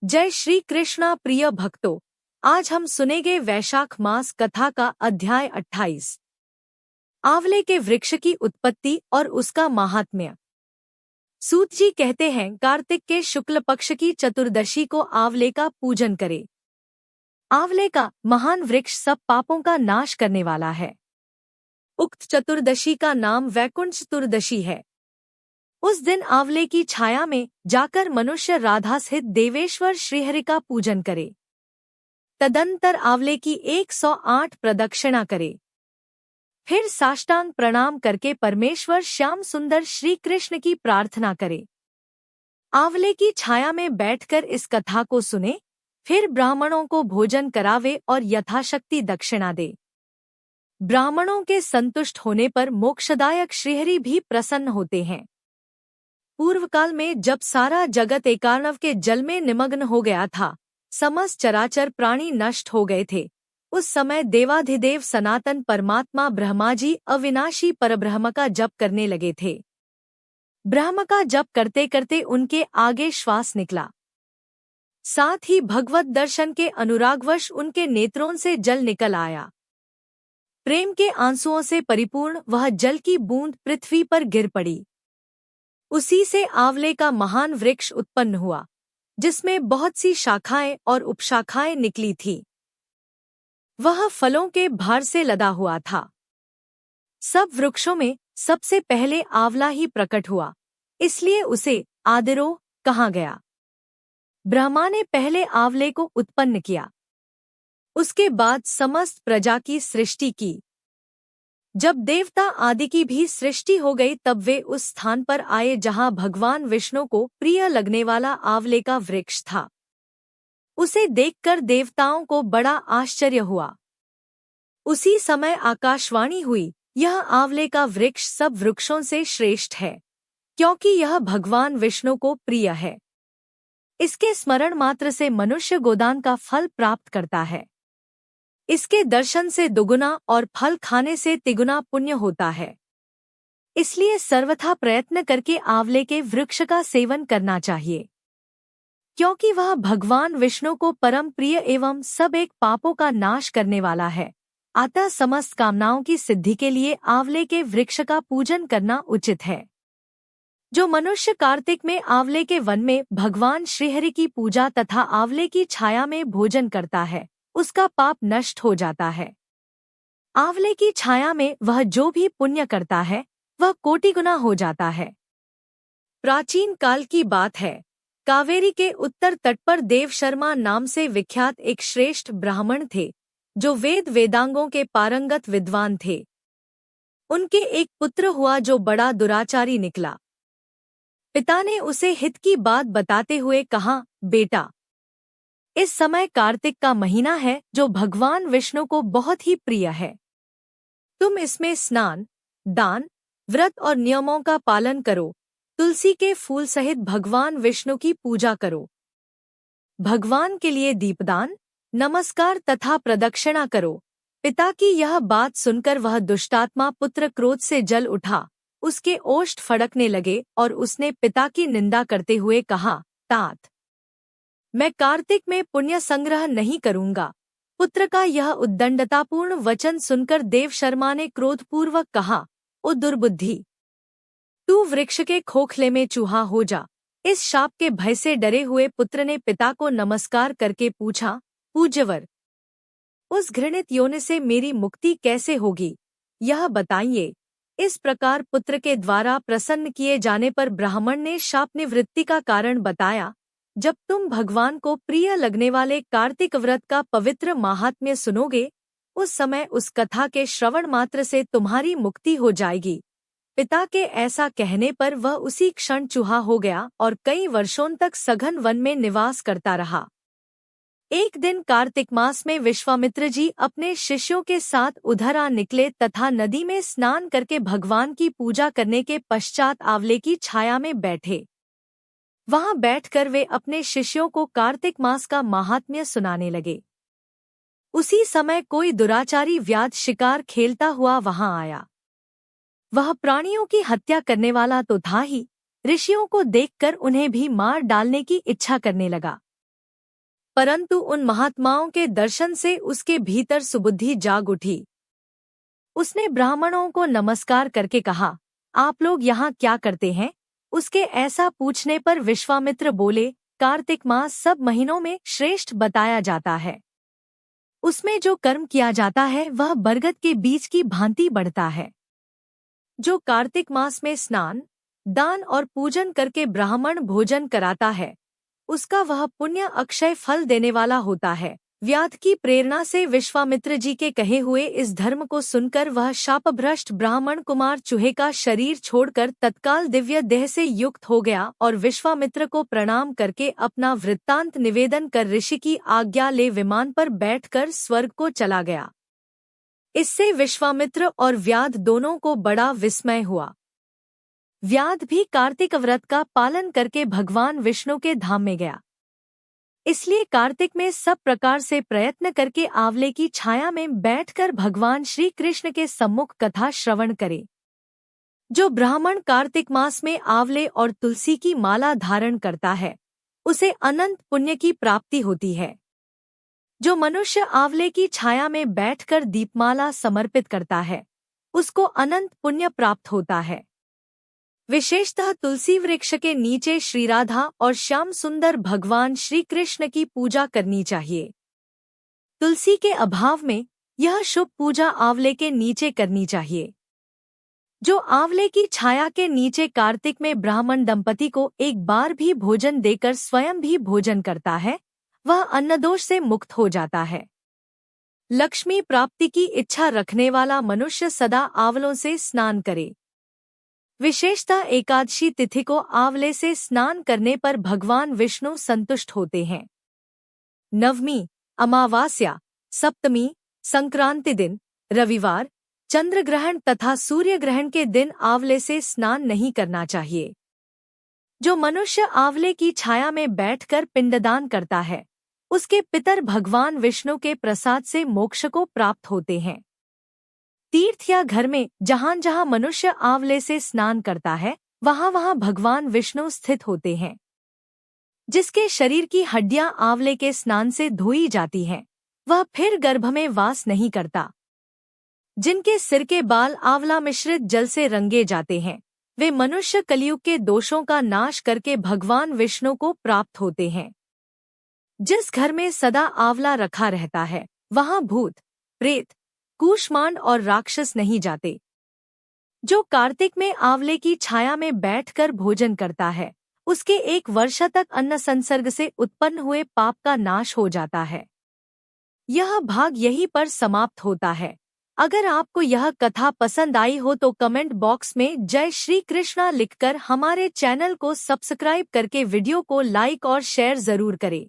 जय श्री कृष्णा प्रिय भक्तों, आज हम सुनेंगे वैशाख मास कथा का अध्याय 28। आंवले के वृक्ष की उत्पत्ति और उसका महात्म्य। सूत जी कहते हैं, कार्तिक के शुक्ल पक्ष की चतुर्दशी को आंवले का पूजन करें। आंवले का महान वृक्ष सब पापों का नाश करने वाला है। उक्त चतुर्दशी का नाम वैकुंठ चतुर्दशी है। उस दिन आंवले की छाया में जाकर मनुष्य राधा सहित देवेश्वर श्रीहरि का पूजन करे। तदंतर आंवले की 108 प्रदक्षिणा करे। फिर साष्टांग प्रणाम करके परमेश्वर श्याम सुंदर श्री कृष्ण की प्रार्थना करे। आंवले की छाया में बैठकर इस कथा को सुने, फिर ब्राह्मणों को भोजन करावे और यथाशक्ति दक्षिणा दे। ब्राह्मणों के संतुष्ट होने पर मोक्षदायक श्रीहरि भी प्रसन्न होते हैं। पूर्व काल में जब सारा जगत एकार्णव के जल में निमग्न हो गया था, समस्त चराचर प्राणी नष्ट हो गए थे, उस समय देवाधिदेव सनातन परमात्मा ब्रह्माजी अविनाशी परब्रह्म का जप करने लगे थे। ब्रह्म का जप करते करते उनके आगे श्वास निकला। साथ ही भगवत दर्शन के अनुरागवश उनके नेत्रों से जल निकल आया। प्रेम के आंसुओं से परिपूर्ण वह जल की बूंद पृथ्वी पर गिर पड़ी। उसी से आंवले का महान वृक्ष उत्पन्न हुआ, जिसमें बहुत सी शाखाएं और उपशाखाएं निकली थी। वह फलों के भार से लदा हुआ था। सब वृक्षों में सबसे पहले आंवला ही प्रकट हुआ, इसलिए उसे आदिरोह कहा गया। ब्रह्मा ने पहले आंवले को उत्पन्न किया, उसके बाद समस्त प्रजा की सृष्टि की। जब देवता आदि की भी सृष्टि हो गई, तब वे उस स्थान पर आए जहां भगवान विष्णु को प्रिय लगने वाला आंवले का वृक्ष था। उसे देखकर देवताओं को बड़ा आश्चर्य हुआ। उसी समय आकाशवाणी हुई, यह आंवले का वृक्ष सब वृक्षों से श्रेष्ठ है, क्योंकि यह भगवान विष्णु को प्रिय है। इसके स्मरण मात्र से मनुष्य गोदान का फल प्राप्त करता है। इसके दर्शन से दुगुना और फल खाने से तिगुना पुण्य होता है। इसलिए सर्वथा प्रयत्न करके आंवले के वृक्ष का सेवन करना चाहिए, क्योंकि वह भगवान विष्णु को परम प्रिय एवं सब एक पापों का नाश करने वाला है। अतः समस्त कामनाओं की सिद्धि के लिए आंवले के वृक्ष का पूजन करना उचित है। जो मनुष्य कार्तिक में आंवले के वन में भगवान श्रीहरि की पूजा तथा आंवले की छाया में भोजन करता है, उसका पाप नष्ट हो जाता है। आंवले की छाया में वह जो भी पुण्य करता है, वह कोटि गुना हो जाता है। प्राचीन काल की बात है, कावेरी के उत्तर तट पर देव शर्मा नाम से विख्यात एक श्रेष्ठ ब्राह्मण थे, जो वेद वेदांगों के पारंगत विद्वान थे। उनके एक पुत्र हुआ जो बड़ा दुराचारी निकला। पिता ने उसे हित की बात बताते हुए कहा, बेटा, इस समय कार्तिक का महीना है, जो भगवान विष्णु को बहुत ही प्रिय है। तुम इसमें स्नान, दान, व्रत और नियमों का पालन करो। तुलसी के फूल सहित भगवान विष्णु की पूजा करो। भगवान के लिए दीपदान, नमस्कार तथा प्रदक्षिणा करो। पिता की यह बात सुनकर वह दुष्टात्मा पुत्र क्रोध से जल उठा। उसके ओष्ठ फड़कने लगे और उसने पिता की निंदा करते हुए कहा, तात, मैं कार्तिक में पुण्य संग्रह नहीं करूंगा। पुत्र का यह उद्दंडतापूर्ण वचन सुनकर देव शर्मा ने क्रोधपूर्वक कहा, ओ दुर्बुद्धि, तू वृक्ष के खोखले में चूहा हो जा। इस शाप के भय से डरे हुए पुत्र ने पिता को नमस्कार करके पूछा, पूज्यवर, उस घृणित योनि से मेरी मुक्ति कैसे होगी, यह बताइए। इस प्रकार पुत्र के द्वारा प्रसन्न किए जाने पर ब्राह्मण ने शाप निवृत्ति का कारण बताया। जब तुम भगवान को प्रिय लगने वाले कार्तिक व्रत का पवित्र माहात्म्य सुनोगे, उस समय उस कथा के श्रवण मात्र से तुम्हारी मुक्ति हो जाएगी। पिता के ऐसा कहने पर वह उसी क्षण चूहा हो गया और कई वर्षों तक सघन वन में निवास करता रहा। एक दिन कार्तिक मास में विश्वामित्र जी अपने शिष्यों के साथ उधर आ निकले तथा नदी में स्नान करके भगवान की पूजा करने के पश्चात आंवले की छाया में बैठे। वहां बैठकर वे अपने शिष्यों को कार्तिक मास का महात्म्य सुनाने लगे। उसी समय कोई दुराचारी व्याध शिकार खेलता हुआ वहां आया। वह प्राणियों की हत्या करने वाला तो था ही, ऋषियों को देखकर उन्हें भी मार डालने की इच्छा करने लगा। परंतु उन महात्माओं के दर्शन से उसके भीतर सुबुद्धि जाग उठी। उसने ब्राह्मणों को नमस्कार करके कहा, आप लोग यहाँ क्या करते हैं? उसके ऐसा पूछने पर विश्वामित्र बोले, कार्तिक मास सब महीनों में श्रेष्ठ बताया जाता है। उसमें जो कर्म किया जाता है वह बरगद के बीज की भांति बढ़ता है। जो कार्तिक मास में स्नान, दान और पूजन करके ब्राह्मण भोजन कराता है, उसका वह पुण्य अक्षय फल देने वाला होता है। व्याध की प्रेरणा से विश्वामित्र जी के कहे हुए इस धर्म को सुनकर वह शापभ्रष्ट ब्राह्मण कुमार चूहे का शरीर छोड़कर तत्काल दिव्य देह से युक्त हो गया और विश्वामित्र को प्रणाम करके अपना वृत्तांत निवेदन कर ऋषि की आज्ञा ले विमान पर बैठकर स्वर्ग को चला गया। इससे विश्वामित्र और व्याध दोनों को बड़ा विस्मय हुआ। व्याध भी कार्तिक व्रत का पालन करके भगवान विष्णु के धाम में गया। इसलिए कार्तिक में सब प्रकार से प्रयत्न करके आंवले की छाया में बैठकर भगवान श्री कृष्ण के सम्मुख कथा श्रवण करे। जो ब्राह्मण कार्तिक मास में आंवले और तुलसी की माला धारण करता है, उसे अनंत पुण्य की प्राप्ति होती है। जो मनुष्य आंवले की छाया में बैठकर दीपमाला समर्पित करता है, उसको अनंत पुण्य प्राप्त होता है। विशेषतः तुलसी वृक्ष के नीचे श्री राधा और श्याम सुंदर भगवान श्री कृष्ण की पूजा करनी चाहिए। तुलसी के अभाव में यह शुभ पूजा आंवले के नीचे करनी चाहिए। जो आंवले की छाया के नीचे कार्तिक में ब्राह्मण दंपति को एक बार भी भोजन देकर स्वयं भी भोजन करता है, वह अन्नदोष से मुक्त हो जाता है। लक्ष्मी प्राप्ति की इच्छा रखने वाला मनुष्य सदा आंवलों से स्नान करे। विशेषतः एकादशी तिथि को आंवले से स्नान करने पर भगवान विष्णु संतुष्ट होते हैं। नवमी, अमावास्या, सप्तमी, संक्रांति दिन, रविवार, चंद्र ग्रहण तथा सूर्य ग्रहण के दिन आंवले से स्नान नहीं करना चाहिए। जो मनुष्य आंवले की छाया में बैठकर पिंडदान करता है, उसके पितर भगवान विष्णु के प्रसाद से मोक्ष को प्राप्त होते हैं। तीर्थ या घर में जहाँ जहाँ मनुष्य आंवले से स्नान करता है, वहाँ वहाँ भगवान विष्णु स्थित होते हैं। जिसके शरीर की हड्डियाँ आंवले के स्नान से धोई जाती हैं, वह फिर गर्भ में वास नहीं करता। जिनके सिर के बाल आंवला मिश्रित जल से रंगे जाते हैं, वे मनुष्य कलयुग के दोषों का नाश करके भगवान विष्णु को प्राप्त होते हैं। जिस घर में सदा आंवला रखा रहता है, वहाँ भूत, प्रेत, कूष्मांड और राक्षस नहीं जाते। जो कार्तिक में आंवले की छाया में बैठकर भोजन करता है, उसके 1 वर्ष तक अन्न संसर्ग से उत्पन्न हुए पाप का नाश हो जाता है। यह भाग यहीं पर समाप्त होता है। अगर आपको यह कथा पसंद आई हो तो कमेंट बॉक्स में जय श्री कृष्णा लिखकर हमारे चैनल को सब्सक्राइब करके वीडियो को लाइक और शेयर जरूर करें।